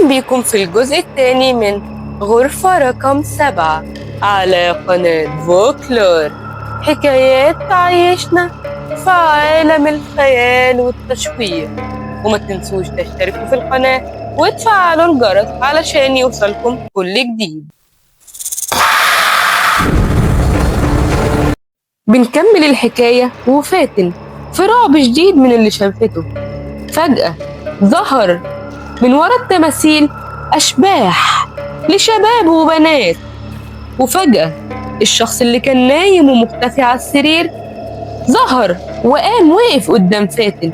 أهلا بكم في الجزء الثاني من غرفة رقم 7 على قناة فولكلور، حكايات تعيشنا في عالم الخيال والتشويق. وما تنسوش تشتركوا في القناة وتفعلوا الجرس علشان يوصلكم كل جديد. بنكمل الحكاية وفاتن في رعب شديد من اللي شافته. فجأة ظهر من ورا التماثيل أشباح لشباب وبنات، وفجأة الشخص اللي كان نايم ومختفي على السرير ظهر وقام وقف قدام فاتن.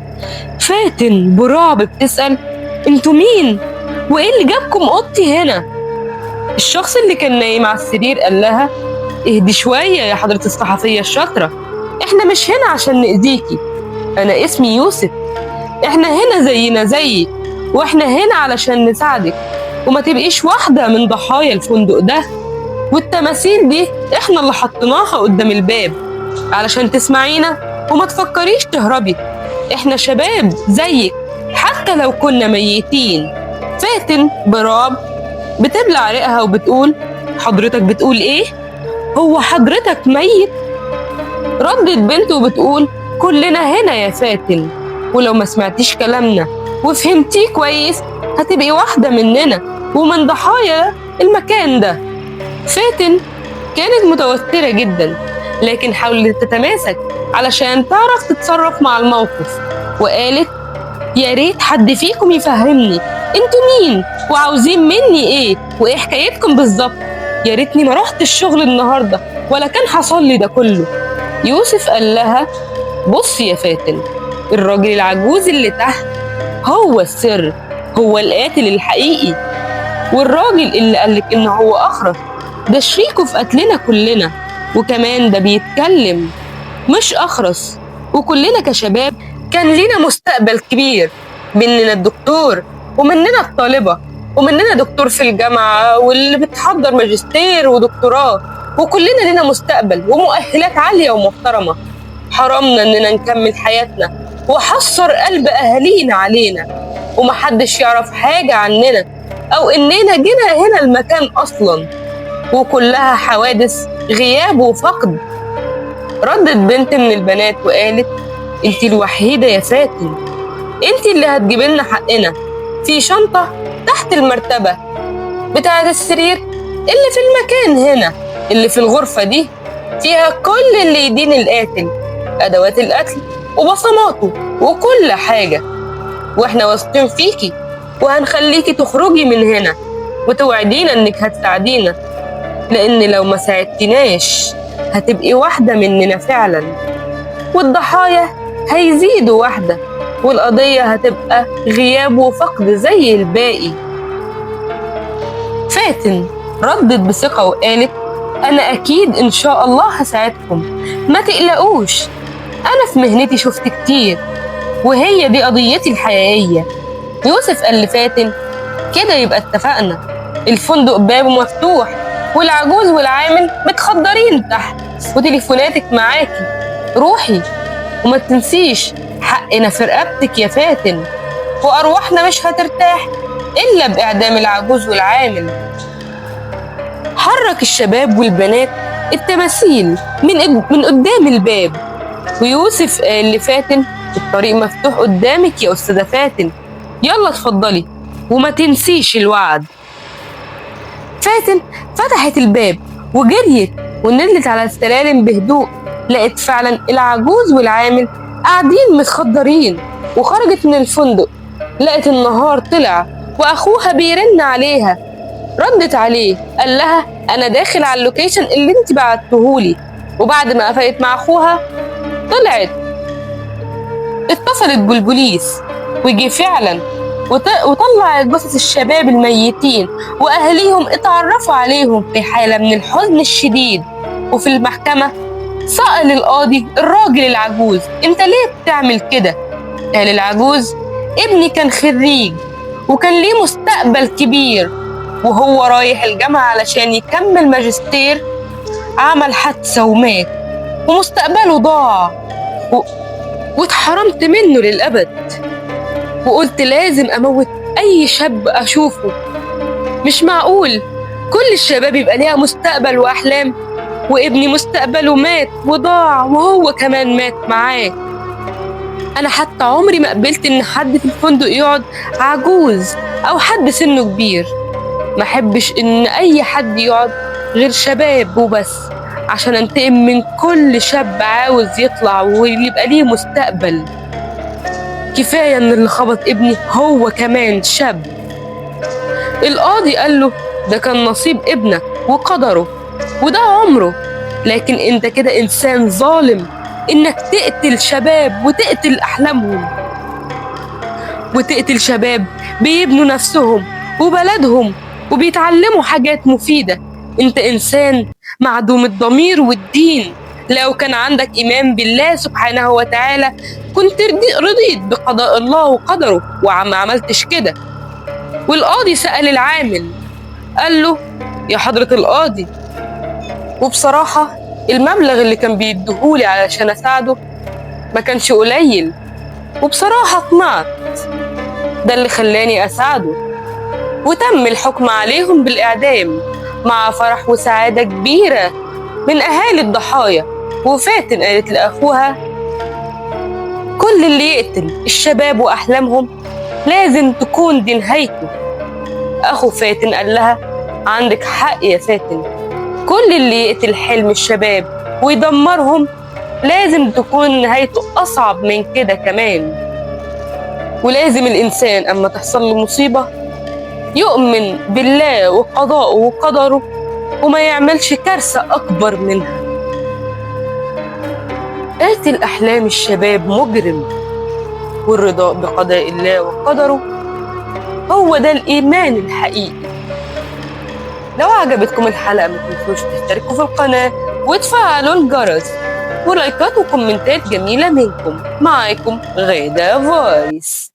فاتن برعب بتسأل: انتوا مين؟ وايه اللي جابكم اوضتي هنا؟ الشخص اللي كان نايم على السرير قال لها: اهدي شوية يا حضرة الصحفية الشاطرة، احنا مش هنا عشان نأذيكي، انا اسمي يوسف، احنا هنا زينا زيك، واحنا هنا علشان نساعدك وما تبقيش واحدة من ضحايا الفندق ده. والتماثيل دي احنا اللي حطيناها قدام الباب علشان تسمعينا وما تفكريش تهربي، احنا شباب زيك حتى لو كنا ميتين. فاتن برعب بتبلع ريقها وبتقول: حضرتك بتقول ايه؟ هو حضرتك ميت؟ ردت بنته وبتقول: كلنا هنا يا فاتن، ولو ما سمعتيش كلامنا وفهمتيه كويس هتبقي واحدة مننا ومن ضحايا المكان ده. فاتن كانت متوترة جدا، لكن حاولت تتماسك علشان تعرف تتصرف مع الموقف، وقالت: يا ريت حد فيكم يفهمني انتوا مين وعاوزين مني ايه وايه حكايتكم بالظبط، يا ريتني ما رحت الشغل النهارده ولا كان حصل لي ده كله. يوسف قال لها: بص يا فاتن، الراجل العجوز اللي تحت هو السر، هو القاتل الحقيقي، والراجل اللي قالك ان هو اخرس ده شريكه في قتلنا كلنا، وكمان ده بيتكلم مش اخرس، وكلنا كشباب كان لينا مستقبل كبير، مننا الدكتور ومننا الطالبة ومننا دكتور في الجامعة واللي بتحضر ماجستير ودكتوراه، وكلنا لينا مستقبل ومؤهلات عالية ومحترمة. حرمنا اننا نكمل حياتنا وحصر قلب اهالينا علينا ومحدش يعرف حاجة عننا او اننا جينا هنا المكان اصلا، وكلها حوادث غياب وفقد. ردت بنت من البنات وقالت: انتي الوحيدة يا فاتن، انتي اللي هتجيب لنا حقنا، في شنطة تحت المرتبة بتاعة السرير اللي في المكان هنا، اللي في الغرفة دي فيها كل اللي يدين القاتل، أدوات القتل وبصماته وكل حاجة، واحنا واثقين فيكي وهنخليكي تخرجي من هنا وتوعدينا انك هتساعدينا، لان لو ما ساعدتناش هتبقي واحدة مننا فعلا، والضحايا هيزيدوا واحدة، والقضية هتبقى غياب وفقد زي الباقي. فاتن ردت بثقة وقالت: أنا أكيد إن شاء الله هساعدكم، ما تقلقوش، أنا في مهنتي شفت كتير وهي دي قضيتي الحقيقية. يوسف قال لفاتن: كده يبقى اتفقنا، الفندق بابه مفتوح والعجوز والعامل متخدرين تحت وتليفوناتك معاكي، روحي وما تنسيش حقنا في رقبتك يا فاتن، وأرواحنا مش هترتاح إلا بإعدام العجوز والعامل. حرك الشباب والبنات التماثيل من قدام الباب، ويوسف قال لفاتن: الطريق مفتوح قدامك يا أستاذة فاتن، يلا اتفضلي وما تنسيش الوعد. فاتن فتحت الباب وجريت ونزلت على السلالم بهدوء، لقت فعلا العجوز والعامل قاعدين متخدرين، وخرجت من الفندق لقت النهار طلع واخوها بيرن عليها. ردت عليه قال لها: انا داخل على اللوكيشن اللي انت بعتهولي، وبعد ما قفلت مع اخوها طلعت اتصلت بالبوليس وجي فعلا وطلع جثث الشباب الميتين، واهاليهم اتعرفوا عليهم في حالة من الحزن الشديد. وفي المحكمة سأل القاضي الراجل العجوز: انت ليه بتعمل كده؟ قال العجوز: ابني كان خريج وكان ليه مستقبل كبير، وهو رايح الجامعة علشان يكمل ماجستير عمل حادثة ومات ومستقبله ضاع، واتحرمت منه للأبد، وقلت لازم أموت أي شاب أشوفه. مش معقول كل الشباب يبقى ليها مستقبل وأحلام، وابني مستقبله مات وضاع وهو كمان مات معاه. أنا حتى عمري ما قبلت إن حد في الفندق يقعد عجوز أو حد سنه كبير. ما أحبش إن أي حد يقعد غير شباب وبس، عشان أنتقم من كل شاب عاوز يطلع ويبقى ليه مستقبل. كفاية إن اللي خبط ابني هو كمان شاب. القاضي قال له ده كان نصيب ابنك وقدره وده عمره، لكن انت كده انسان ظالم انك تقتل شباب وتقتل احلامهم، وتقتل شباب بيبنوا نفسهم وبلدهم وبيتعلموا حاجات مفيدة. انت انسان معدوم الضمير والدين. لو كان عندك ايمان بالله سبحانه وتعالى كنت رضيت بقضاء الله وقدره وما عملتش كده. والقاضي سأل العامل قال له يا حضرة القاضي، وبصراحة المبلغ اللي كان بيديهولي علشان أساعده ما كانش قليل، وبصراحة طمعت، ده اللي خلاني أساعده. وتم الحكم عليهم بالإعدام مع فرح وسعادة كبيرة من أهالي الضحايا. وفاتن قالت لأخوها كل اللي يقتل الشباب وأحلامهم لازم تكون دي نهايته. أخو فاتن قال لها عندك حق يا فاتن، كل اللي يقتل حلم الشباب ويدمرهم لازم تكون نهايته أصعب من كده كمان. ولازم الإنسان أما تحصل له مصيبة يؤمن بالله وقضاءه وقدره وما يعملش كارثة أكبر منها. قاتل أحلام الشباب مجرم، والرضا بقضاء الله وقدره هو ده الإيمان الحقيقي. لو عجبتكم الحلقة ما تنسوش تشتركوا في القناة وتفعلوا الجرس، ولايكات وكومنتات جميلة منكم. معاكم غادة فويس.